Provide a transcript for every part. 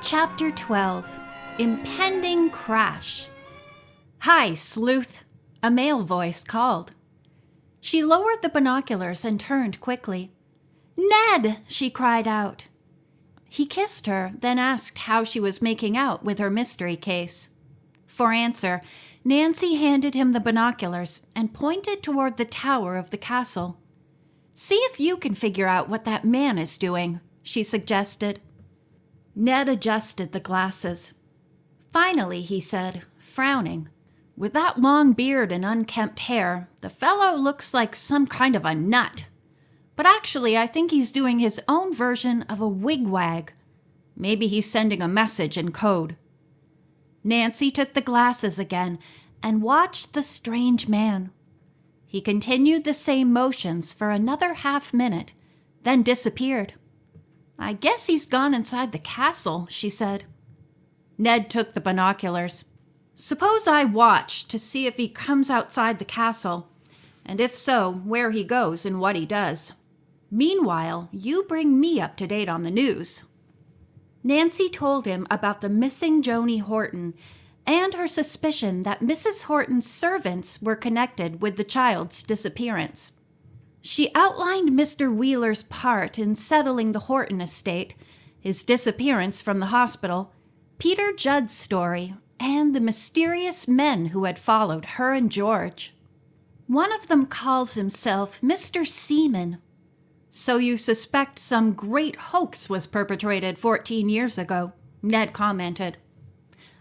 Chapter 12. Impending Crash. "Hi, sleuth," a male voice called. She lowered the binoculars and turned quickly. "Ned!" she cried out. He kissed her, then asked how she was making out with her mystery case. For answer, Nancy handed him the binoculars and pointed toward the tower of the castle. "See if you can figure out what that man is doing," she suggested. Ned adjusted the glasses. "Finally," he said, frowning. "With that long beard and unkempt hair, the fellow looks like some kind of a nut. But actually, I think he's doing his own version of a wigwag. Maybe he's sending a message in code." Nancy took the glasses again and watched the strange man. He continued the same motions for another half-minute, then disappeared. "I guess he's gone inside the castle," she said. Ned took the binoculars. "Suppose I watch to see if he comes outside the castle, and if so, where he goes and what he does. Meanwhile, you bring me up to date on the news." Nancy told him about the missing Joanie Horton and her suspicion that Mrs. Horton's servants were connected with the child's disappearance. She outlined Mr. Wheeler's part in settling the Horton estate, his disappearance from the hospital, Peter Judd's story, and the mysterious men who had followed her and George. "One of them calls himself Mr. Seaman." "So you suspect some great hoax was perpetrated 14 years ago," Ned commented.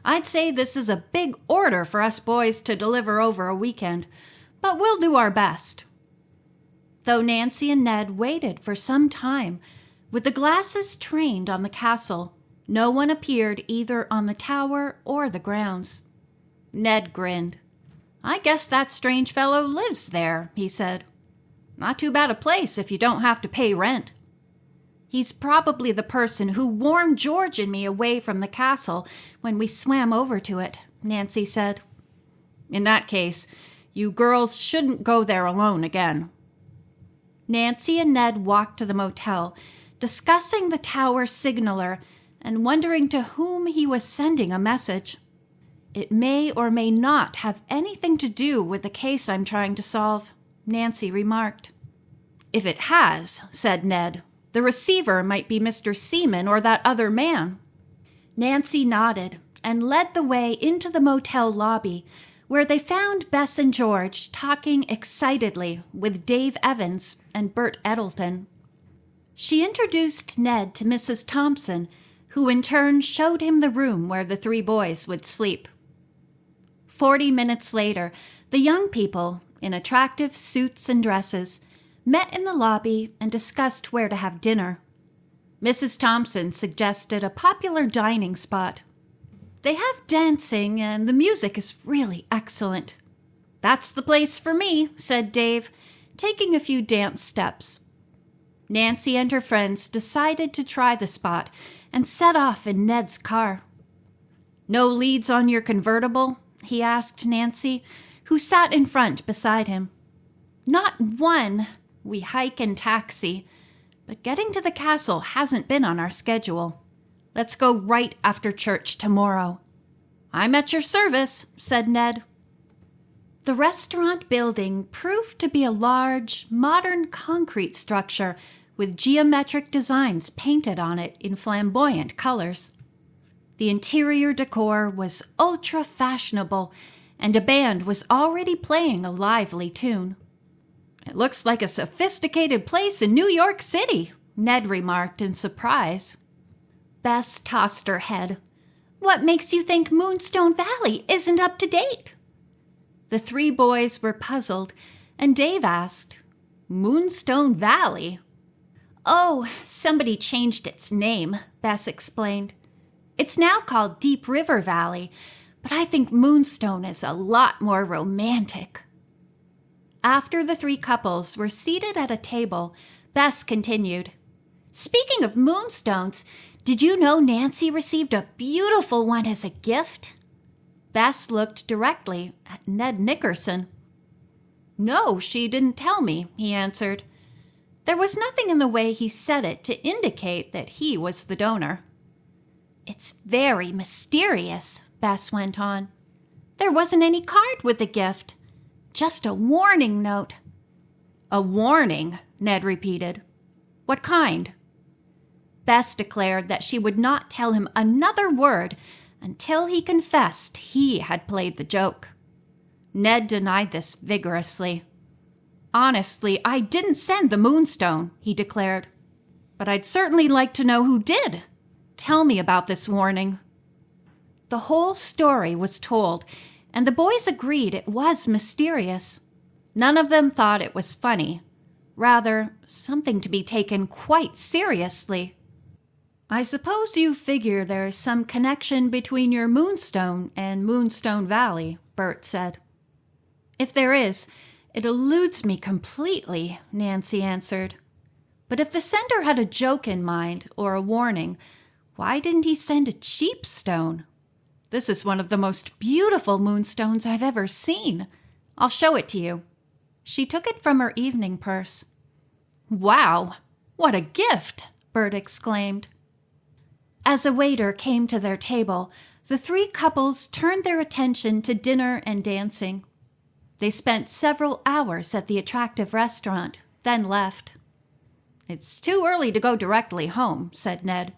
"I'd say this is a big order for us boys to deliver over a weekend, but we'll do our best." Though Nancy and Ned waited for some time, with the glasses trained on the castle, no one appeared either on the tower or the grounds. Ned grinned. "I guess that strange fellow lives there," he said. "Not too bad a place if you don't have to pay rent." "He's probably the person who warned George and me away from the castle when we swam over to it," Nancy said. "In that case, you girls shouldn't go there alone again." Nancy and Ned walked to the motel, discussing the tower signaler and wondering to whom he was sending a message. "It may or may not have anything to do with the case I'm trying to solve," Nancy remarked. "If it has," said Ned, "the receiver might be Mr. Seaman or that other man." Nancy nodded and led the way into the motel lobby, where they found Bess and George talking excitedly with Dave Evans and Bert Eddleton. She introduced Ned to Mrs. Thompson, who in turn showed him the room where the three boys would sleep. 40 minutes later, the young people, in attractive suits and dresses, met in the lobby and discussed where to have dinner. Mrs. Thompson suggested a popular dining spot. "They have dancing and the music is really excellent." "That's the place for me," said Dave, taking a few dance steps. Nancy and her friends decided to try the spot and set off in Ned's car. "No leads on your convertible?" he asked Nancy, who sat in front beside him. "Not one. We hike and taxi, but getting to the castle hasn't been on our schedule. Let's go right after church tomorrow." "I'm at your service," said Ned. The restaurant building proved to be a large, modern concrete structure with geometric designs painted on it in flamboyant colors. The interior decor was ultra-fashionable, and a band was already playing a lively tune. "It looks like a sophisticated place in New York City," Ned remarked in surprise. Bess tossed her head. "What makes you think Moonstone Valley isn't up to date?" The three boys were puzzled, and Dave asked, "Moonstone Valley?" "Oh, somebody changed its name," Bess explained. "It's now called Deep River Valley, but I think Moonstone is a lot more romantic." After the three couples were seated at a table, Bess continued, "Speaking of moonstones, did you know Nancy received a beautiful one as a gift?" Bess looked directly at Ned Nickerson. "No, she didn't tell me," he answered. There was nothing in the way he said it to indicate that he was the donor. "It's very mysterious," Bess went on. "There wasn't any card with the gift. Just a warning note." "A warning?" Ned repeated. "What kind?" Bess declared that she would not tell him another word until he confessed he had played the joke. Ned denied this vigorously. "Honestly, I didn't send the Moonstone," he declared. "But I'd certainly like to know who did. Tell me about this warning." The whole story was told, and the boys agreed it was mysterious. None of them thought it was funny. Rather, something to be taken quite seriously. "I suppose you figure there's some connection between your Moonstone and Moonstone Valley," Bert said. "If there is, it eludes me completely," Nancy answered. "But if the sender had a joke in mind, or a warning, why didn't he send a cheap stone? This is one of the most beautiful moonstones I've ever seen. I'll show it to you." She took it from her evening purse. "Wow, what a gift!" Bert exclaimed. As a waiter came to their table, the three couples turned their attention to dinner and dancing. They spent several hours at the attractive restaurant, then left. "It's too early to go directly home," said Ned.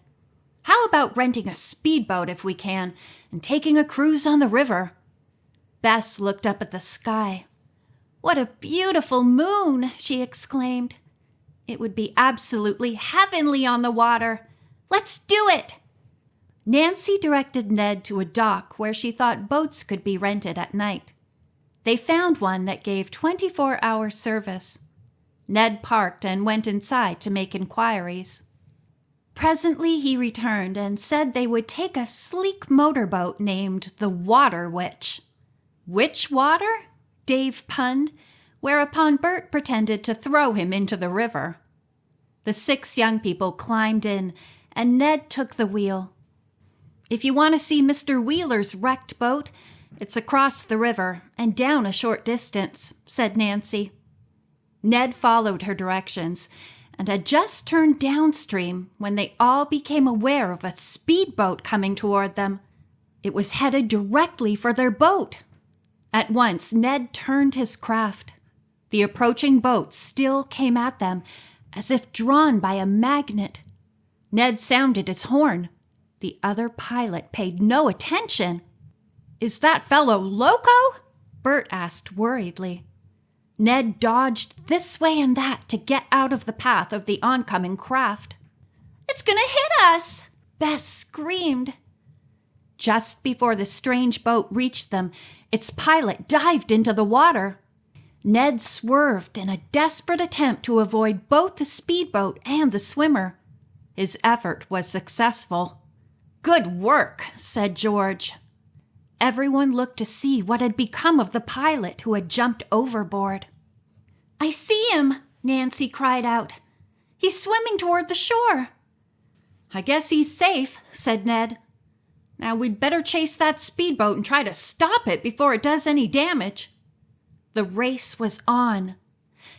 "How about renting a speedboat if we can, and taking a cruise on the river?" Bess looked up at the sky. "What a beautiful moon!" she exclaimed. "It would be absolutely heavenly on the water. Let's do it!" Nancy directed Ned to a dock where she thought boats could be rented at night. They found one that gave 24-hour service. Ned parked and went inside to make inquiries. Presently he returned and said they would take a sleek motorboat named the Water Witch. "Witch water?" Dave punned, whereupon Bert pretended to throw him into the river. The 6 young people climbed in, and Ned took the wheel. "If you want to see Mr. Wheeler's wrecked boat, it's across the river and down a short distance," said Nancy. Ned followed her directions and had just turned downstream when they all became aware of a speedboat coming toward them. It was headed directly for their boat. At once, Ned turned his craft. The approaching boat still came at them, as if drawn by a magnet. Ned sounded his horn. The other pilot paid no attention. "Is that fellow loco?" Bert asked worriedly. Ned dodged this way and that to get out of the path of the oncoming craft. "It's going to hit us!" Bess screamed. Just before the strange boat reached them, its pilot dived into the water. Ned swerved in a desperate attempt to avoid both the speedboat and the swimmer. His effort was successful. "Good work," said George. Everyone looked to see what had become of the pilot who had jumped overboard. "I see him," Nancy cried out. "He's swimming toward the shore." "I guess he's safe," said Ned. "Now we'd better chase that speedboat and try to stop it before it does any damage." The race was on.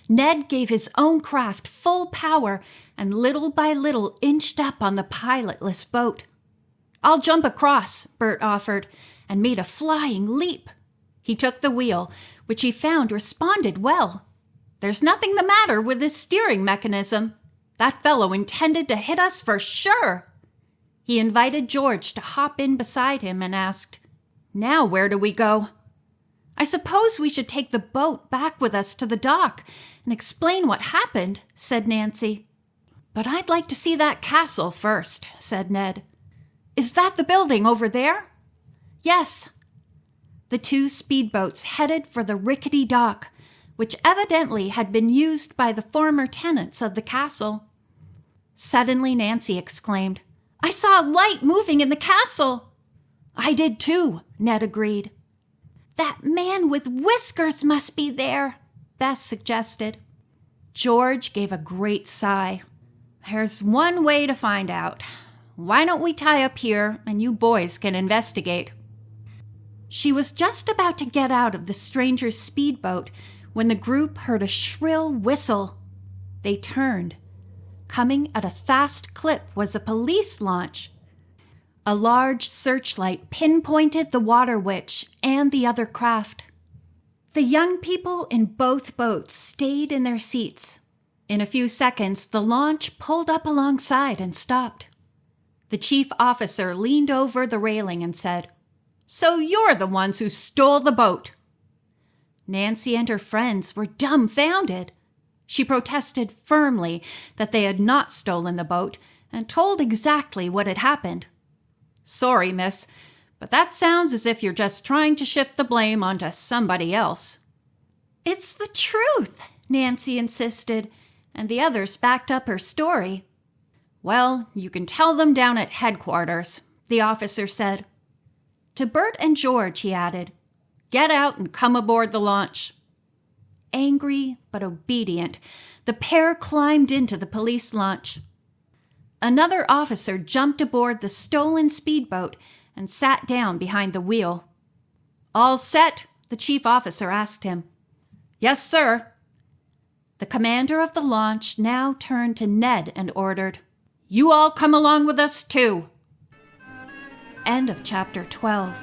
Ned gave his own craft full power and little by little inched up on the pilotless boat. "I'll jump across," Bert offered, and made a flying leap. He took the wheel, which he found responded well. "There's nothing the matter with this steering mechanism. That fellow intended to hit us for sure." He invited George to hop in beside him and asked, "Now where do we go?" "I suppose we should take the boat back with us to the dock and explain what happened," said Nancy. "But I'd like to see that castle first," said Ned. "Is that the building over there?" "Yes." The 2 speedboats headed for the rickety dock, which evidently had been used by the former tenants of the castle. Suddenly Nancy exclaimed, "I saw a light moving in the castle." "I did too," Ned agreed. "That man with whiskers must be there," Bess suggested. George gave a great sigh. "There's one way to find out. Why don't we tie up here and you boys can investigate?" She was just about to get out of the stranger's speedboat when the group heard a shrill whistle. They turned. Coming at a fast clip was a police launch. A large searchlight pinpointed the water witch and the other craft. The young people in both boats stayed in their seats. In a few seconds, the launch pulled up alongside and stopped. The chief officer leaned over the railing and said, "So you're the ones who stole the boat." Nancy and her friends were dumbfounded. She protested firmly that they had not stolen the boat and told exactly what had happened. "Sorry, miss, but that sounds as if you're just trying to shift the blame onto somebody else." "It's the truth," Nancy insisted, and the others backed up her story. "Well, you can tell them down at headquarters," the officer said. To Bert and George, he added, "Get out and come aboard the launch." Angry but obedient, the pair climbed into the police launch. Another officer jumped aboard the stolen speedboat and sat down behind the wheel. "All set?" the chief officer asked him. "Yes, sir." The commander of the launch now turned to Ned and ordered, "You all come along with us, too." End of chapter 12.